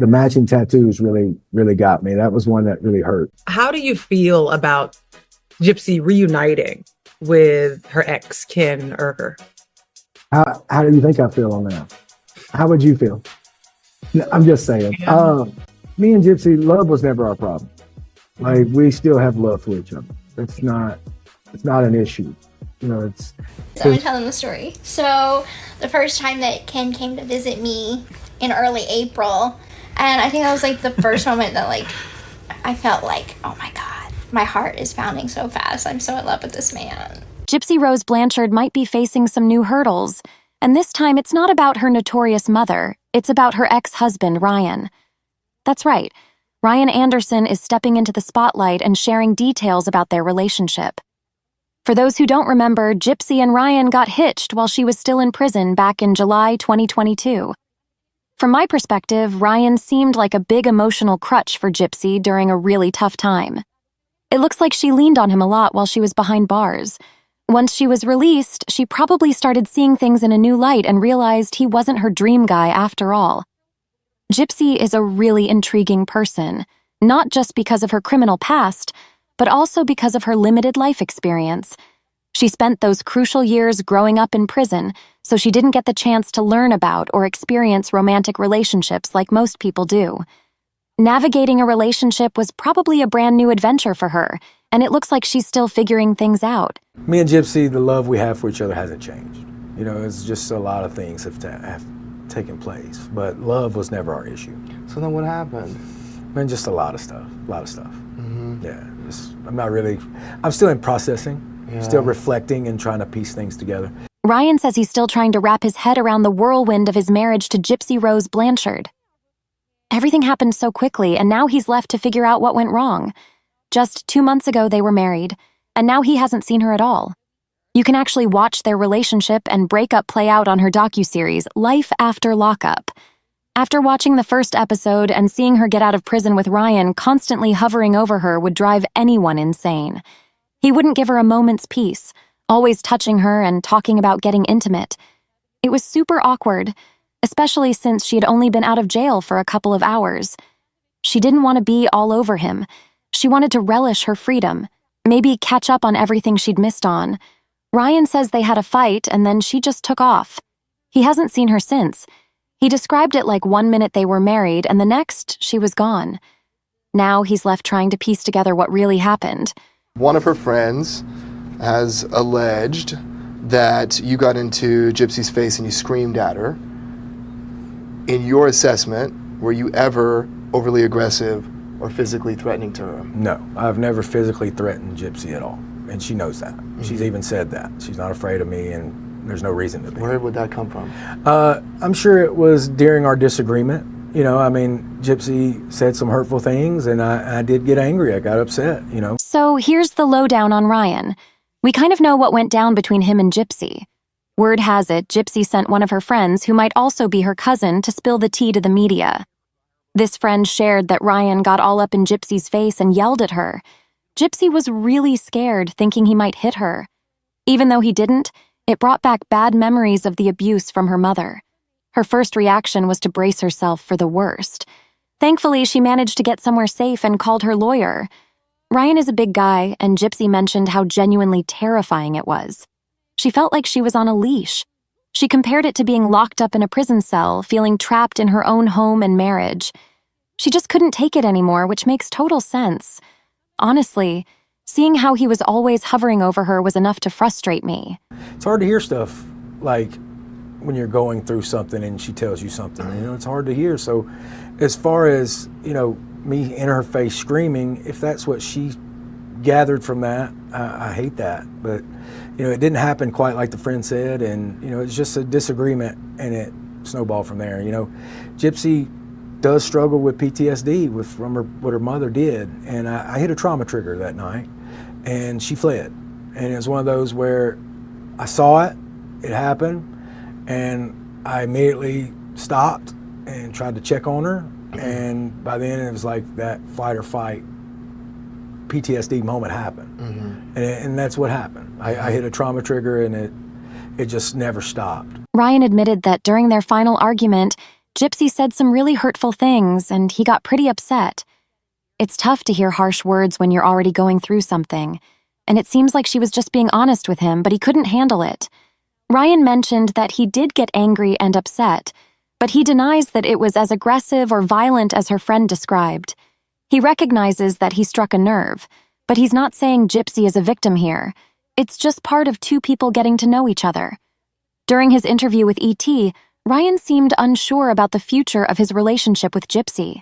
The matching tattoos really got me. That was one that really hurt. How do you feel about Gypsy reuniting with her ex, Ken Urger? How do you think I feel on that? How would you feel? No, I'm just saying. Yeah. Me and Gypsy, love was never our problem. Like, we still have love for each other. It's not an issue. You know, it's. So I'm gonna tell them the story. So the first time that Ken came to visit me in early April, and I think that was like the first moment that like I felt like, oh my God, my heart is pounding so fast. I'm so in love with this man. Gypsy Rose Blanchard might be facing some new hurdles, and this time it's not about her notorious mother, it's about her ex-husband, Ryan. That's right, Ryan Anderson is stepping into the spotlight and sharing details about their relationship. For those who don't remember, Gypsy and Ryan got hitched while she was still in prison back in July 2022. From my perspective, Ryan seemed like a big emotional crutch for Gypsy during a really tough time. It looks like she leaned on him a lot while she was behind bars. Once she was released, she probably started seeing things in a new light and realized he wasn't her dream guy after all. Gypsy is a really intriguing person, not just because of her criminal past, but also because of her limited life experience. She spent those crucial years growing up in prison, so she didn't get the chance to learn about or experience romantic relationships like most people do. Navigating a relationship was probably a brand new adventure for her, and it looks like she's still figuring things out. Me and Gypsy, the love we have for each other hasn't changed. You know, it's just a lot of things have taken place, but love was never our issue. So then what happened? Man, just a lot of stuff. Yeah, I'm still in processing, still reflecting and trying to piece things together. Ryan says he's still trying to wrap his head around the whirlwind of his marriage to Gypsy Rose Blanchard. Everything happened so quickly, and now he's left to figure out what went wrong. Just 2 months ago they were married, and now he hasn't seen her at all. You can actually watch their relationship and breakup play out on her docuseries, Life After Lockup. After watching the first episode and seeing her get out of prison with Ryan constantly hovering over her would drive anyone insane. He wouldn't give her a moment's peace, always touching her and talking about getting intimate. It was super awkward, especially since she had only been out of jail for a couple of hours. She didn't want to be all over him. She wanted to relish her freedom, maybe catch up on everything she'd missed on. Ryan says they had a fight and then she just took off. He hasn't seen her since. He described it like 1 minute they were married and the next she was gone. Now he's left trying to piece together what really happened. One of her friends has alleged that you got into Gypsy's face and you screamed at her. In your assessment, were you ever overly aggressive or physically threatening to her? No, I've never physically threatened Gypsy at all, and she knows that. She's even said that. She's not afraid of me, and there's no reason to be. Where would that come from? I'm sure it was during our disagreement. You know, I mean, Gypsy said some hurtful things, and I did get angry. I got upset, you know. So here's the lowdown on Ryan. We kind of know what went down between him and Gypsy. Word has it, Gypsy sent one of her friends, who might also be her cousin, to spill the tea to the media. This friend shared that Ryan got all up in Gypsy's face and yelled at her. Gypsy was really scared, thinking he might hit her. Even though he didn't, it brought back bad memories of the abuse from her mother. Her first reaction was to brace herself for the worst. Thankfully, she managed to get somewhere safe and called her lawyer. Ryan is a big guy, and Gypsy mentioned how genuinely terrifying it was. She felt like she was on a leash. She compared it to being locked up in a prison cell, feeling trapped in her own home and marriage. She just couldn't take it anymore, which makes total sense. Honestly, seeing how he was always hovering over her was enough to frustrate me. It's hard to hear stuff like when you're going through something and she tells you something, you know, it's hard to hear. So as far as, you know, me in her face screaming, if that's what she gathered from that, I hate that. But, you know, it didn't happen quite like the friend said, and, you know, it's just a disagreement and it snowballed from there. You know, Gypsy does struggle with PTSD from what her mother did, and I hit a trauma trigger that night and she fled. And it was one of those where I saw it happened, and I immediately stopped and tried to check on her, and by then it was like that fight or fight PTSD moment happened. And that's what happened. I hit a trauma trigger and it just never stopped. Ryan admitted that during their final argument, Gypsy said some really hurtful things, and he got pretty upset. It's tough to hear harsh words when you're already going through something, and it seems like she was just being honest with him, but he couldn't handle it. Ryan mentioned that he did get angry and upset, but he denies that it was as aggressive or violent as her friend described. He recognizes that he struck a nerve, but he's not saying Gypsy is a victim here. It's just part of two people getting to know each other. During his interview with ET, Ryan seemed unsure about the future of his relationship with Gypsy.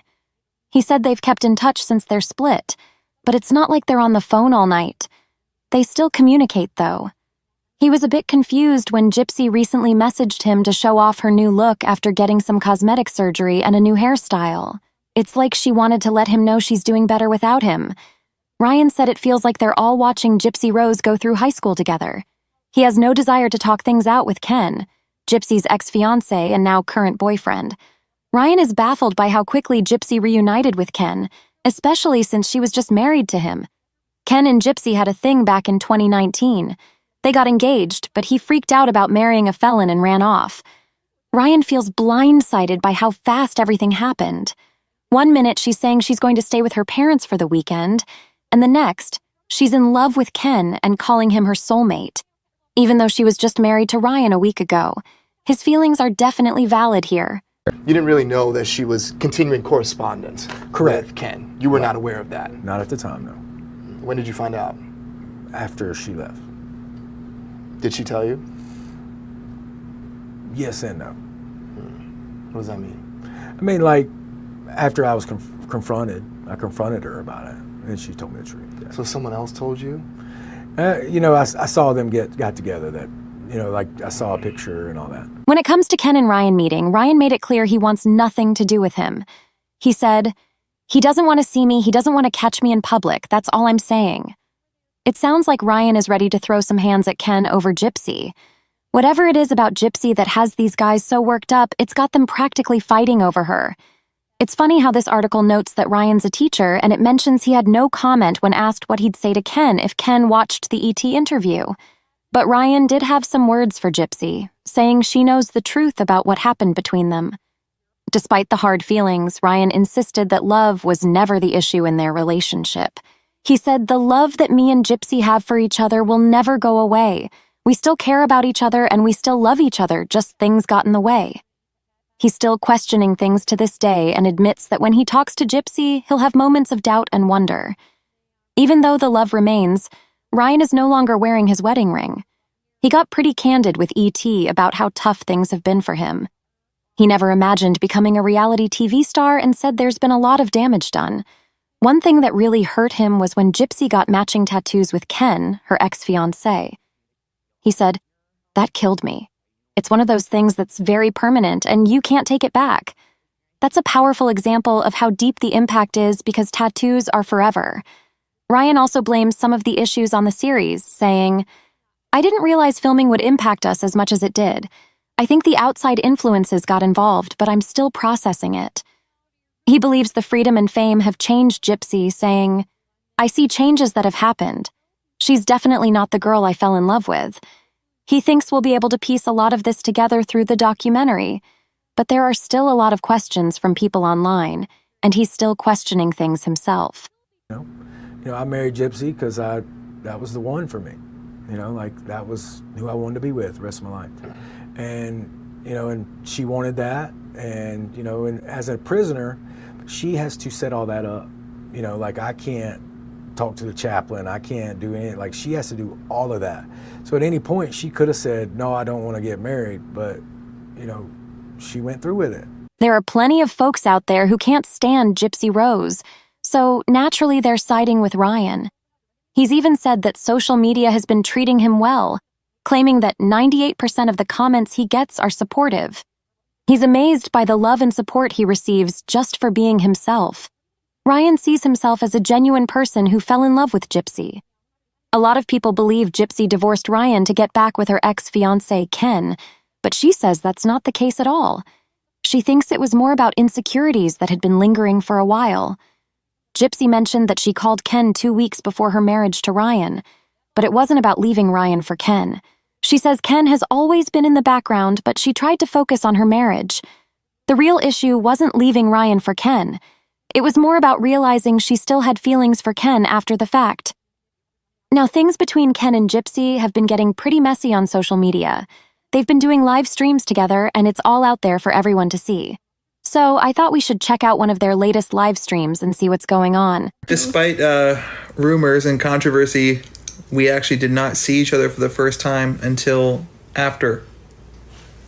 He said they've kept in touch since their split, but it's not like they're on the phone all night. They still communicate, though. He was a bit confused when Gypsy recently messaged him to show off her new look after getting some cosmetic surgery and a new hairstyle. It's like she wanted to let him know she's doing better without him. Ryan said it feels like they're all watching Gypsy Rose go through high school together. He has no desire to talk things out with Ken, Gypsy's ex-fiancé and now current boyfriend. Ryan is baffled by how quickly Gypsy reunited with Ken, especially since she was just married to him. Ken and Gypsy had a thing back in 2019. They got engaged, but he freaked out about marrying a felon and ran off. Ryan feels blindsided by how fast everything happened. One minute she's saying she's going to stay with her parents for the weekend, and the next, she's in love with Ken and calling him her soulmate. Even though she was just married to Ryan a week ago, his feelings are definitely valid here. You didn't really know that she was continuing correspondence Correct. with Ken. You were not aware of that. Not at the time, no. When did you find out? After she left. Did she tell you? Yes and no. What does that mean? I mean, like, after I was confronted, I confronted her about it, and she told me the truth. Yeah. So someone else told you? I saw them got together. That, like I saw a picture and all that. When it comes to Ken and Ryan meeting, Ryan made it clear he wants nothing to do with him. He said, "He doesn't want to see me, he doesn't want to catch me in public, that's all I'm saying." It sounds like Ryan is ready to throw some hands at Ken over Gypsy. Whatever it is about Gypsy that has these guys so worked up, it's got them practically fighting over her. It's funny how this article notes that Ryan's a teacher, and it mentions he had no comment when asked what he'd say to Ken if Ken watched the ET interview. But Ryan did have some words for Gypsy, saying she knows the truth about what happened between them. Despite the hard feelings, Ryan insisted that love was never the issue in their relationship. He said, "The love that me and Gypsy have for each other will never go away. We still care about each other and we still love each other, just things got in the way." He's still questioning things to this day and admits that when he talks to Gypsy, he'll have moments of doubt and wonder. Even though the love remains, Ryan is no longer wearing his wedding ring. He got pretty candid with ET about how tough things have been for him. He never imagined becoming a reality TV star and said there's been a lot of damage done. One thing that really hurt him was when Gypsy got matching tattoos with Ken, her ex-fiancé. He said, "That killed me. It's one of those things that's very permanent and you can't take it back." That's a powerful example of how deep the impact is because tattoos are forever. Ryan also blames some of the issues on the series, saying, "I didn't realize filming would impact us as much as it did. I think the outside influences got involved, but I'm still processing it." He believes the freedom and fame have changed Gypsy, saying, "I see changes that have happened. She's definitely not the girl I fell in love with." He thinks we'll be able to piece a lot of this together through the documentary, but there are still a lot of questions from people online, and he's still questioning things himself. I married Gypsy because that was the one for me. That was who I wanted to be with the rest of my life. And, and she wanted that. And, and as a prisoner, she has to set all that up. I can't talk to the chaplain. I can't do anything. She has to do all of that. So at any point, she could have said, "No, I don't want to get married." But, she went through with it. There are plenty of folks out there who can't stand Gypsy Rose, so naturally they're siding with Ryan. He's even said that social media has been treating him well, claiming that 98% of the comments he gets are supportive. He's amazed by the love and support he receives just for being himself. Ryan sees himself as a genuine person who fell in love with Gypsy. A lot of people believe Gypsy divorced Ryan to get back with her ex-fiancé Ken, but she says that's not the case at all. She thinks it was more about insecurities that had been lingering for a while. Gypsy mentioned that she called Ken 2 weeks before her marriage to Ryan, but it wasn't about leaving Ryan for Ken. She says Ken has always been in the background, but she tried to focus on her marriage. The real issue wasn't leaving Ryan for Ken. It was more about realizing she still had feelings for Ken after the fact. Now, things between Ken and Gypsy have been getting pretty messy on social media. They've been doing live streams together, and it's all out there for everyone to see. So I thought we should check out one of their latest live streams and see what's going on. Despite rumors and controversy, we actually did not see each other for the first time until after.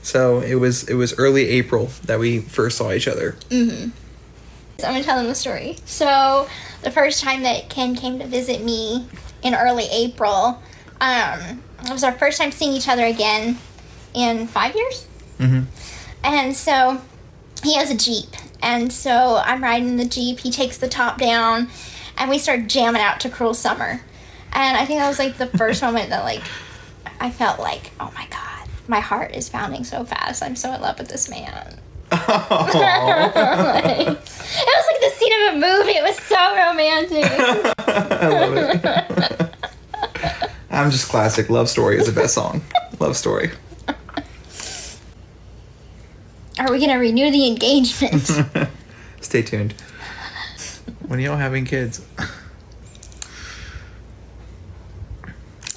So it was early April that we first saw each other. Mm-hmm. So I'm going to tell them the story. So the first time that Ken came to visit me in early April, it was our first time seeing each other again in 5 years. Mm-hmm. And so he has a Jeep. And so I'm riding in the Jeep. He takes the top down, and we start jamming out to Cruel Summer. And I think that was like the first moment that like I felt like, oh my God, my heart is pounding so fast. I'm so in love with this man. It was like the scene of a movie. It was so romantic. I love it. I'm just classic. Love Story is the best song. Love Story. Are we going to renew the engagement? Stay tuned. When are y'all having kids?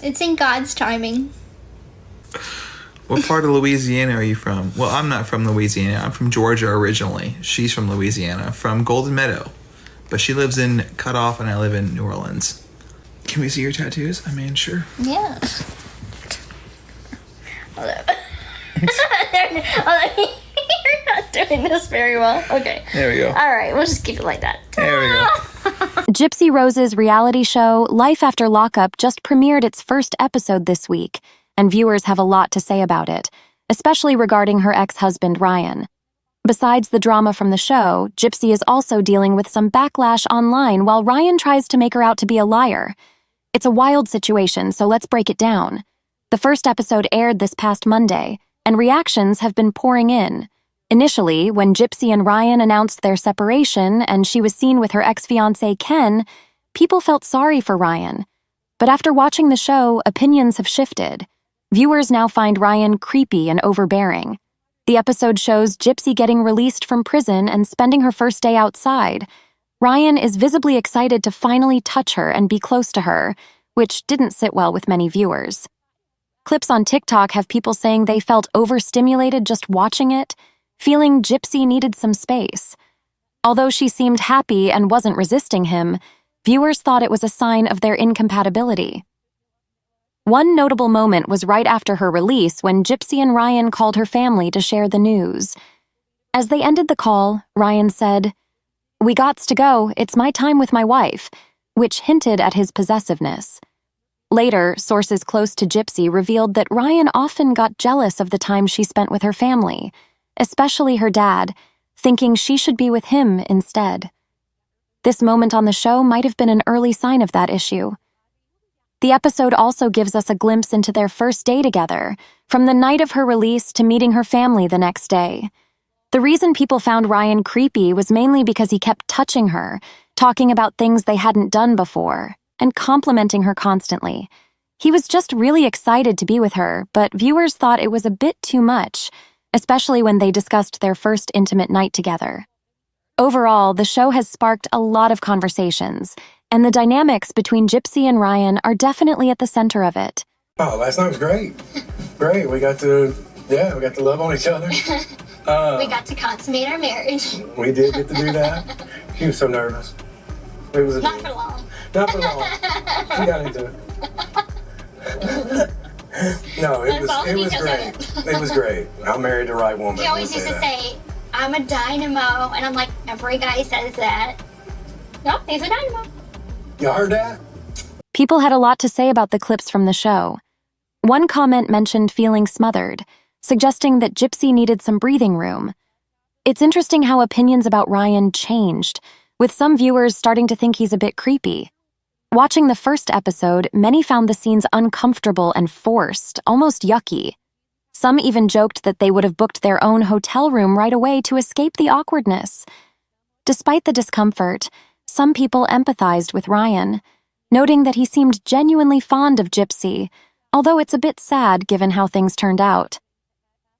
It's in God's timing. What part of Louisiana are you from? Well, I'm not from Louisiana. I'm from Georgia originally. She's from Louisiana, from Golden Meadow. But she lives in Cutoff, and I live in New Orleans. Can we see your tattoos? I mean, sure. Yeah. You're not doing this very well. Okay. There we go. All right, we'll just keep it like that. There we go. Gypsy Rose's reality show, Life After Lockup, just premiered its first episode this week, and viewers have a lot to say about it, especially regarding her ex-husband, Ryan. Besides the drama from the show, Gypsy is also dealing with some backlash online while Ryan tries to make her out to be a liar. It's a wild situation, so let's break it down. The first episode aired this past Monday, and reactions have been pouring in. Initially, when Gypsy and Ryan announced their separation and she was seen with her ex-fiancé Ken, people felt sorry for Ryan. But after watching the show, opinions have shifted. Viewers now find Ryan creepy and overbearing. The episode shows Gypsy getting released from prison and spending her first day outside. Ryan is visibly excited to finally touch her and be close to her, which didn't sit well with many viewers. Clips on TikTok have people saying they felt overstimulated just watching it, feeling Gypsy needed some space. Although she seemed happy and wasn't resisting him, viewers thought it was a sign of their incompatibility. One notable moment was right after her release when Gypsy and Ryan called her family to share the news. As they ended the call, Ryan said, "We gots to go, it's my time with my wife," which hinted at his possessiveness. Later, sources close to Gypsy revealed that Ryan often got jealous of the time she spent with her family, especially her dad, thinking she should be with him instead. This moment on the show might have been an early sign of that issue. The episode also gives us a glimpse into their first day together, from the night of her release to meeting her family the next day. The reason people found Ryan creepy was mainly because he kept touching her, talking about things they hadn't done before, and complimenting her constantly. He was just really excited to be with her, but viewers thought it was a bit too much, especially when they discussed their first intimate night together. Overall, the show has sparked a lot of conversations, and the dynamics between Gypsy and Ryan are definitely at the center of it. Oh, last night was great. Great. We got to love on each other. We got to consummate our marriage. We did get to do that. She was so nervous. It was Not for long. Not for long. She got into it. No, it was great. It was great. I married the right woman. He always used to say, "I'm a dynamo," and I'm like, every guy says that. No, he's a dynamo. You heard that? People had a lot to say about the clips from the show. One comment mentioned feeling smothered, suggesting that Gypsy needed some breathing room. It's interesting how opinions about Ryan changed, with some viewers starting to think he's a bit creepy. Watching the first episode, many found the scenes uncomfortable and forced, almost yucky. Some even joked that they would have booked their own hotel room right away to escape the awkwardness. Despite the discomfort, some people empathized with Ryan, noting that he seemed genuinely fond of Gypsy, although it's a bit sad given how things turned out.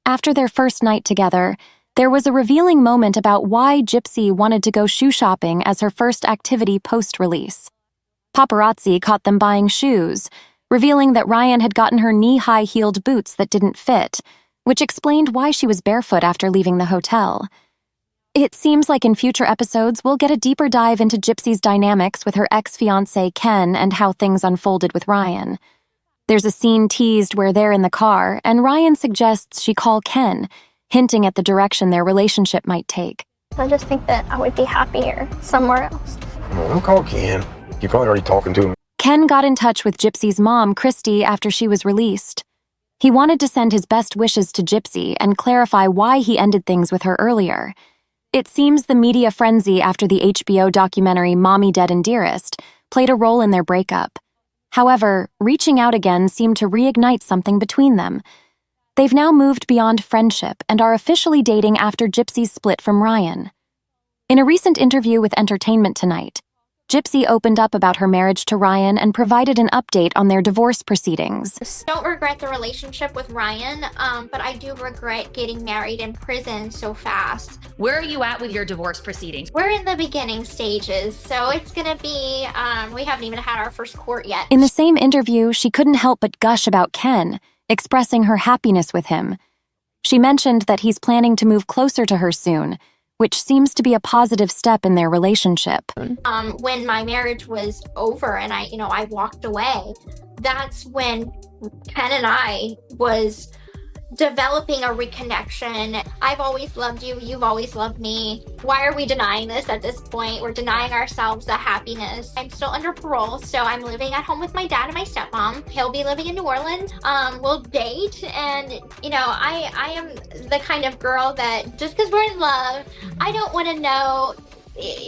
After their first night together, There was a revealing moment about why Gypsy wanted to go shoe shopping as her first activity post-release. Paparazzi caught them buying shoes, revealing that Ryan had gotten her knee-high heeled boots that didn't fit, which explained why she was barefoot after leaving the hotel. It seems like in future episodes we'll get a deeper dive into Gypsy's dynamics with her ex-fiancé Ken and how things unfolded with Ryan. There's a scene teased where they're in the car, and Ryan suggests she call Ken, hinting at the direction their relationship might take. I just think that I would be happier somewhere else. Don't call Ken. You're probably already talking to him. Ken got in touch with Gypsy's mom, Christy, after she was released. He wanted to send his best wishes to Gypsy and clarify why he ended things with her earlier. It seems the media frenzy after the HBO documentary Mommy Dead and Dearest played a role in their breakup. However, reaching out again seemed to reignite something between them. They've now moved beyond friendship and are officially dating after Gypsy's split from Ryan. In a recent interview with Entertainment Tonight, Gypsy opened up about her marriage to Ryan and provided an update on their divorce proceedings. Don't regret the relationship with Ryan, but I do regret getting married in prison so fast. Where are you at with your divorce proceedings? We're in the beginning stages, so it's gonna be, we haven't even had our first court yet. In the same interview, she couldn't help but gush about Ken, expressing her happiness with him. She mentioned that he's planning to move closer to her soon, which seems to be a positive step in their relationship. When my marriage was over and I walked away, that's when Ken and I was developing a reconnection. I've always loved you. You've always loved me. Why are we denying this at this point? We're denying ourselves the happiness. I'm still under parole, so I'm living at home with my dad and my stepmom. He'll be living in New Orleans. We'll date, and I am the kind of girl that just because we're in love, I don't want to know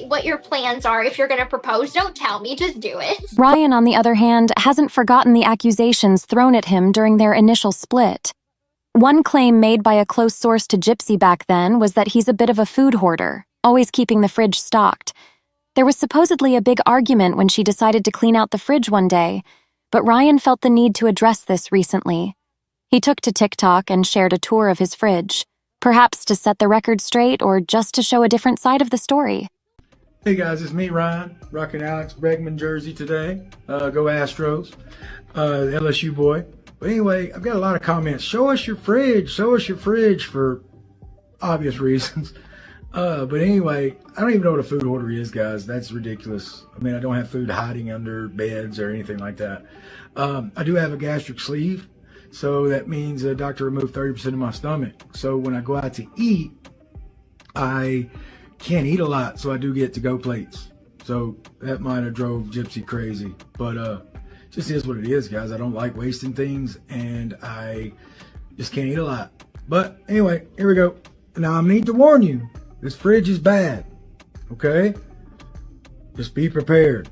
what your plans are. If you're going to propose, don't tell me, just do it. Ryan, on the other hand, hasn't forgotten the accusations thrown at him during their initial split. One claim made by a close source to Gypsy back then was that he's a bit of a food hoarder, always keeping the fridge stocked. There was supposedly a big argument when she decided to clean out the fridge one day, but Ryan felt the need to address this recently. He took to TikTok and shared a tour of his fridge, perhaps to set the record straight or just to show a different side of the story. Hey guys, it's me, Ryan, rocking Alex Bregman jersey today. Go Astros, LSU boy. But anyway, I've got a lot of comments. Show us your fridge for obvious reasons. But anyway, I don't even know what a food hoarder is, guys. That's ridiculous. I mean, I don't have food hiding under beds or anything like that. I do have a gastric sleeve, so that means the doctor removed 30% of my stomach. So when I go out to eat, I can't eat a lot, so I do get to-go plates. So that might have drove Gypsy crazy. But just is what it is, guys. I don't like wasting things, and I just can't eat a lot. But anyway, here we go. Now I need to warn you, this fridge is bad, okay? Just be prepared.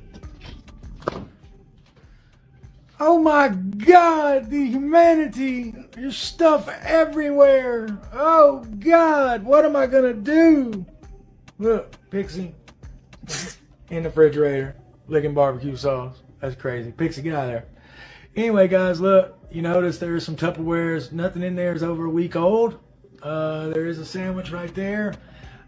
Oh my God, the humanity, there's stuff everywhere. Oh God, what am I gonna do? Look, Pixie in the refrigerator, licking barbecue sauce. That's crazy. Pixie, get out of there. Anyway, guys, look, you notice there's some Tupperwares. Nothing in there is over a week old. There is a sandwich right there.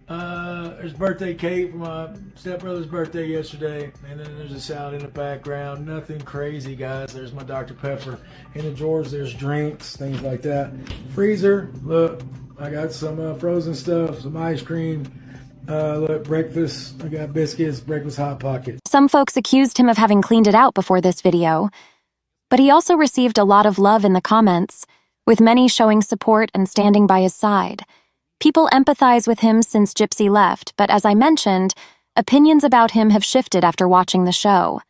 There's birthday cake for my stepbrother's birthday yesterday. And then there's a salad in the background. Nothing crazy, guys. There's my Dr. Pepper. In the drawers, there's drinks, things like that. Freezer, look, I got some frozen stuff, some ice cream. Look, breakfast, I got biscuits, breakfast Hot Pockets. Some folks accused him of having cleaned it out before this video, but he also received a lot of love in the comments, with many showing support and standing by his side. People empathize with him since Gypsy left, but as I mentioned, opinions about him have shifted after watching the show.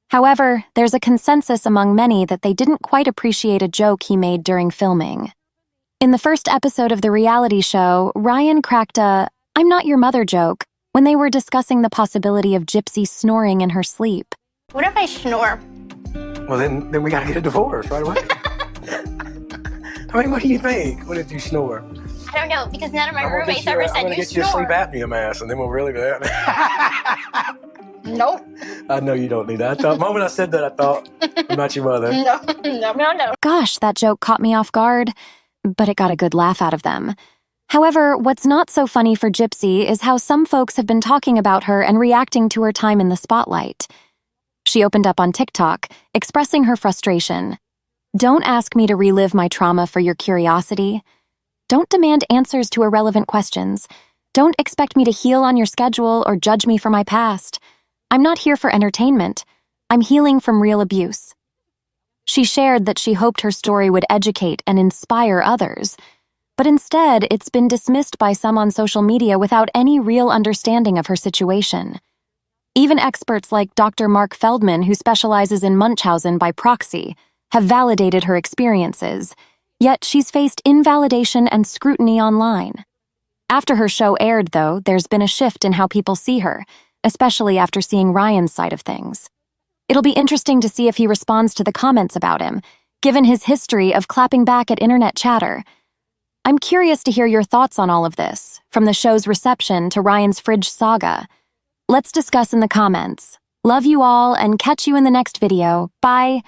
However, there's a consensus among many that they didn't quite appreciate a joke he made during filming. In the first episode of the reality show, Ryan cracked a "I'm not your mother" joke when they were discussing the possibility of Gypsy snoring in her sleep. What if I snore? Well, then we gotta get a divorce right away. I mean, what do you think? What if you snore? I don't know, because none of my roommates ever said you snore. I'm gonna get you a sleep apnea mask, and then we'll really be there. Nope. I know you don't need that. The moment I said that, I thought, I'm not your mother. No. Gosh, that joke caught me off guard, but it got a good laugh out of them. However, what's not so funny for Gypsy is how some folks have been talking about her and reacting to her time in the spotlight. She opened up on TikTok, expressing her frustration. Don't ask me to relive my trauma for your curiosity. Don't demand answers to irrelevant questions. Don't expect me to heal on your schedule or judge me for my past. I'm not here for entertainment. I'm healing from real abuse. She shared that she hoped her story would educate and inspire others, but instead it's been dismissed by some on social media without any real understanding of her situation. Even experts like Dr. Mark Feldman, who specializes in Munchausen by proxy, have validated her experiences, yet she's faced invalidation and scrutiny online. After her show aired, though, there's been a shift in how people see her, especially after seeing Ryan's side of things. It'll be interesting to see if he responds to the comments about him, given his history of clapping back at internet chatter. I'm curious to hear your thoughts on all of this, from the show's reception to Ryan's fridge saga. Let's discuss in the comments. Love you all and catch you in the next video. Bye.